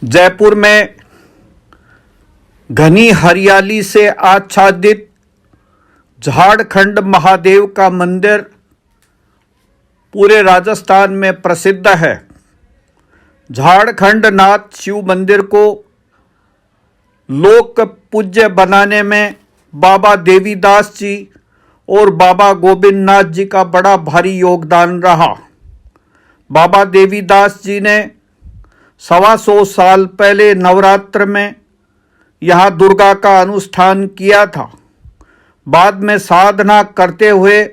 जयपुर में घनी हरियाली से आच्छादित झारखंड महादेव का मंदिर पूरे राजस्थान में प्रसिद्ध है। झारखंड नाथ शिव मंदिर को लोक पूज्य बनाने में बाबा देवीदास जी और बाबा गोविंद नाथ जी का बड़ा भारी योगदान रहा। बाबा देवीदास जी ने 125 साल पहले नवरात्र में यहाँ दुर्गा का अनुष्ठान किया था। बाद में साधना करते हुए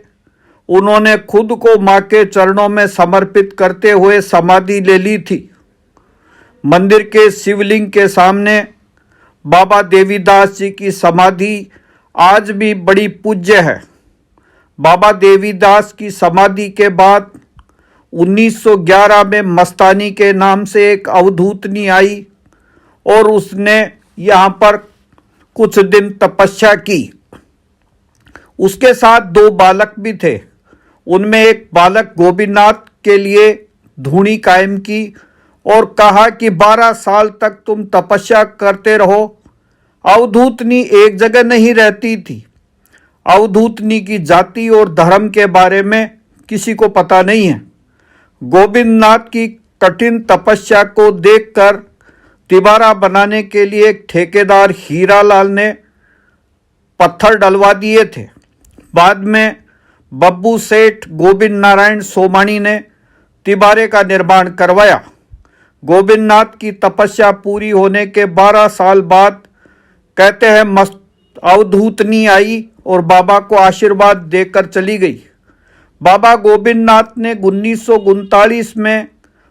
उन्होंने खुद को माँ के चरणों में समर्पित करते हुए समाधि ले ली थी। मंदिर के शिवलिंग के सामने बाबा देवीदास जी की समाधि आज भी बड़ी पूज्य है। बाबा देवीदास की समाधि के बाद 1911 में मस्तानी के नाम से एक अवधूतनी आई और उसने यहाँ पर कुछ दिन तपस्या की। उसके साथ 2 बालक भी थे। उनमें एक बालक गोविंदनाथ के लिए धूनी कायम की और कहा कि 12 साल तक तुम तपस्या करते रहो। अवधूतनी एक जगह नहीं रहती थी। अवधूतनी की जाति और धर्म के बारे में किसी को पता नहीं है। गोविंदनाथ की कठिन तपस्या को देखकर तिबारा बनाने के लिए एक ठेकेदार हीरालाल ने पत्थर डलवा दिए थे। बाद में बब्बू सेठ गोविंद नारायण सोमानी ने तिबारे का निर्माण करवाया। गोविंदनाथ की तपस्या पूरी होने के 12 साल बाद कहते हैं मस्त अवधूतनी आई और बाबा को आशीर्वाद देकर चली गई। बाबा गोविंदनाथ ने 1939 में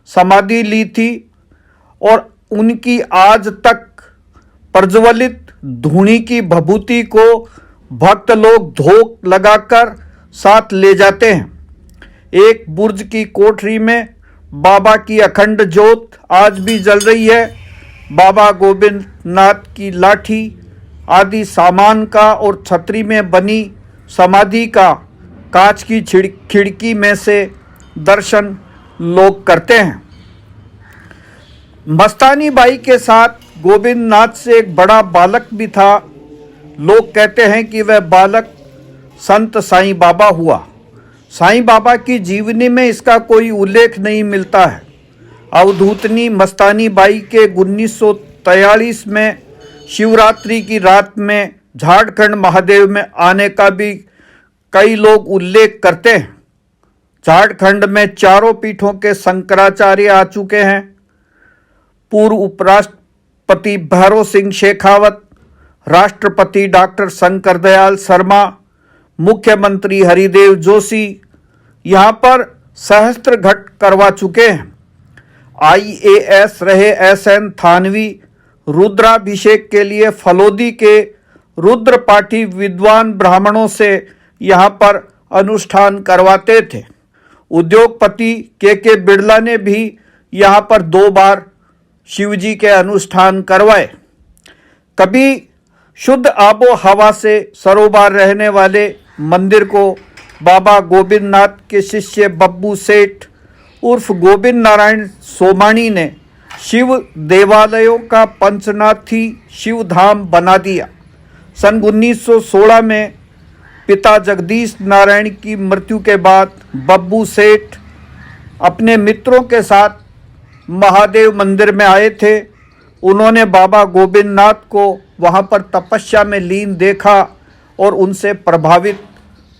समाधि ली थी और उनकी आज तक प्रज्वलित धूनी की भभूति को भक्त लोग धोक लगाकर साथ ले जाते हैं। एक बुर्ज की कोठरी में बाबा की अखंड ज्योत आज भी जल रही है। बाबा गोविंदनाथ की लाठी आदि सामान का और छतरी में बनी समाधि का कांच की खिड़की में से दर्शन लोग करते हैं। मस्तानी बाई के साथ गोविंदनाथ से एक बड़ा बालक भी था। लोग कहते हैं कि वह बालक संत साईं बाबा हुआ। साईं बाबा की जीवनी में इसका कोई उल्लेख नहीं मिलता है। अवधूतनी मस्तानी बाई के 1943 में शिवरात्रि की रात में झारखंड महादेव में आने का भी कई लोग उल्लेख करते हैं। झारखंड में चारों पीठों के शंकराचार्य आ चुके हैं। पूर्व उपराष्ट्रपति भैरव सिंह शेखावत, राष्ट्रपति डॉक्टर शंकर दयाल शर्मा, मुख्यमंत्री हरिदेव जोशी यहाँ पर सहस्त्र घट करवा चुके हैं। IAS रहे SN थानवी रुद्राभिषेक के लिए फलोदी के रुद्रपाठी विद्वान ब्राह्मणों से यहाँ पर अनुष्ठान करवाते थे। उद्योगपति के बिड़ला ने भी यहाँ पर 2 बार शिवजी के अनुष्ठान करवाए। कभी शुद्ध आबो हवा से सरोबार रहने वाले मंदिर को बाबा गोविंदनाथ के शिष्य बब्बू सेठ उर्फ गोविंद नारायण सोमानी ने शिव देवालयों का पंचनाथी शिव धाम बना दिया। सन 1916 में पिता जगदीश नारायण की मृत्यु के बाद बब्बू सेठ अपने मित्रों के साथ महादेव मंदिर में आए थे। उन्होंने बाबा गोविंदनाथ को वहाँ पर तपस्या में लीन देखा और उनसे प्रभावित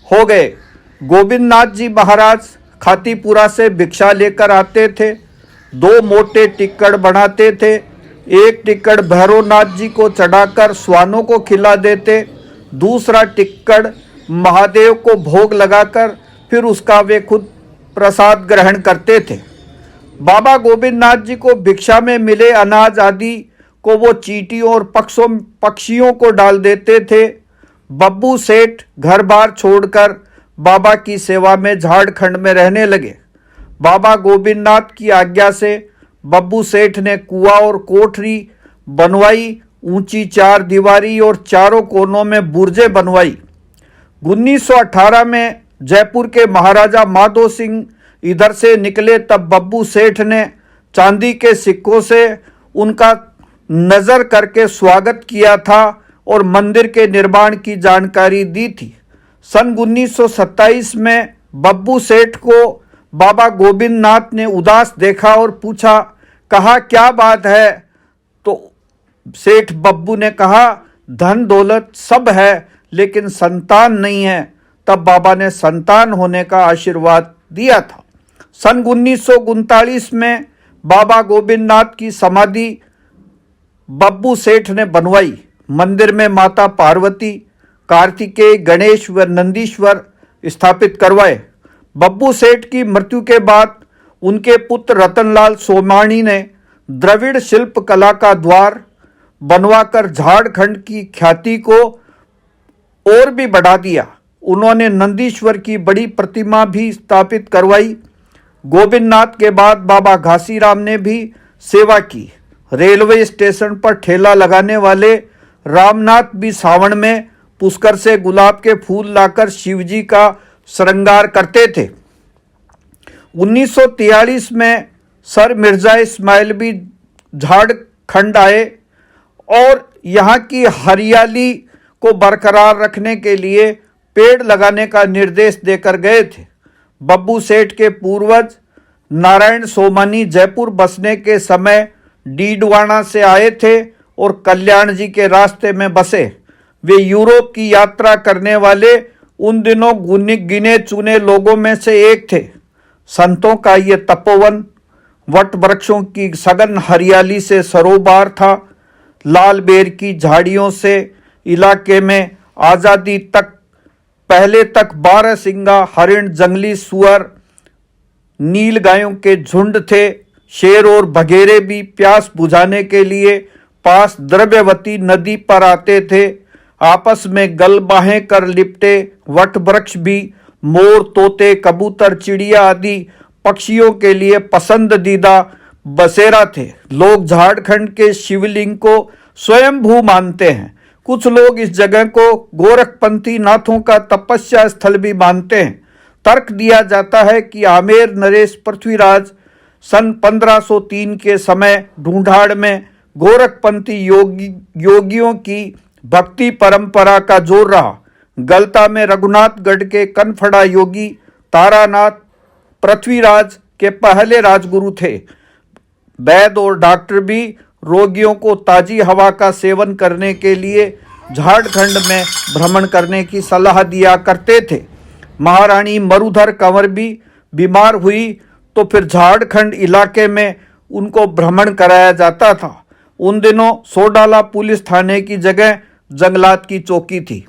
हो गए। गोविंदनाथ जी महाराज खातीपुरा से भिक्षा लेकर आते थे। 2 मोटे टिक्कड़ बनाते थे। एक टिक्कड़ भैरवनाथ जी को चढ़ाकर स्वानों को खिला देते, दूसरा टिक्कड़ महादेव को भोग लगाकर फिर उसका वे खुद प्रसाद ग्रहण करते थे। बाबा गोविंदनाथ जी को भिक्षा में मिले अनाज आदि को वो चींटियों और पक्षियों को डाल देते थे। बब्बू सेठ घर बार छोड़कर बाबा की सेवा में झारखंड में रहने लगे। बाबा गोविंदनाथ की आज्ञा से बब्बू सेठ ने कुआं और कोठरी बनवाई, ऊंची 4 दीवारी और चारों कोनों में बुर्जे बनवाई। 1918 में जयपुर के महाराजा माधो सिंह इधर से निकले तब बब्बू सेठ ने चांदी के सिक्कों से उनका नजर करके स्वागत किया था और मंदिर के निर्माण की जानकारी दी थी। सन 1927 में बब्बू सेठ को बाबा गोविंद नाथ ने उदास देखा और पूछा, कहा क्या बात है? तो सेठ बब्बू ने कहा, धन दौलत सब है लेकिन संतान नहीं है। तब बाबा ने संतान होने का आशीर्वाद दिया था। सन 1939 में बाबा गोविंद नाथ की समाधि बब्बू सेठ ने बनवाई। मंदिर में माता पार्वती, कार्तिकेय, गणेश व नंदीश्वर स्थापित करवाए। बब्बू सेठ की मृत्यु के बाद उनके पुत्र रतनलाल सोमाणी ने द्रविड़ शिल्प कला का द्वार बनवाकर झारखंड की ख्याति को और भी बढ़ा दिया। उन्होंने नंदीश्वर की बड़ी प्रतिमा भी स्थापित करवाई। गोविंदनाथ के बाद बाबा घासीराम ने भी सेवा की। रेलवे स्टेशन पर ठेला लगाने वाले रामनाथ भी सावन में पुष्कर से गुलाब के फूल लाकर शिवजी का श्रृंगार करते थे। 1943 में सर मिर्जा इस्माइल भी झारखंड आए और यहाँ की हरियाली को बरकरार रखने के लिए पेड़ लगाने का निर्देश देकर गए थे। बब्बू सेठ के पूर्वज नारायण सोमानी जयपुर बसने के समय डीडवाना से आए थे और कल्याण जी के रास्ते में बसे। वे यूरोप की यात्रा करने वाले उन दिनों गिने चुने लोगों में से एक थे। संतों का ये तपोवन वट वृक्षों की सघन हरियाली से सरोबार था। लाल बेर की झाड़ियों से इलाके में आज़ादी तक पहले तक 12 सिंगा हरिण, जंगली सुअर, नील गायों के झुंड थे। शेर और बघेरे भी प्यास बुझाने के लिए पास द्रव्यवती नदी पर आते थे। आपस में गलबाहें कर लिपटे वट वृक्ष भी मोर, तोते, कबूतर, चिड़िया आदि पक्षियों के लिए पसंदीदा बसेरा थे। लोग झारखंड के शिवलिंग को स्वयंभू मानते हैं। कुछ लोग इस जगह को गोरखपंथी नाथों का तपस्या स्थल भी मानते हैं। तर्क दिया जाता है कि आमेर नरेश पृथ्वीराज सन 1503 के समय ढूंढाड़ में गोरखपंथी योगियों की भक्ति परंपरा का जोर रहा। गलता में रघुनाथगढ़ के कनफड़ा योगी तारानाथ पृथ्वीराज के पहले राजगुरु थे। वैद्य और डॉक्टर भी रोगियों को ताजी हवा का सेवन करने के लिए झारखंड में भ्रमण करने की सलाह दिया करते थे। महारानी मरुधर कंवर भी बीमार हुई तो फिर झारखंड इलाके में उनको भ्रमण कराया जाता था। उन दिनों सोडाला पुलिस थाने की जगह जंगलात की चौकी थी।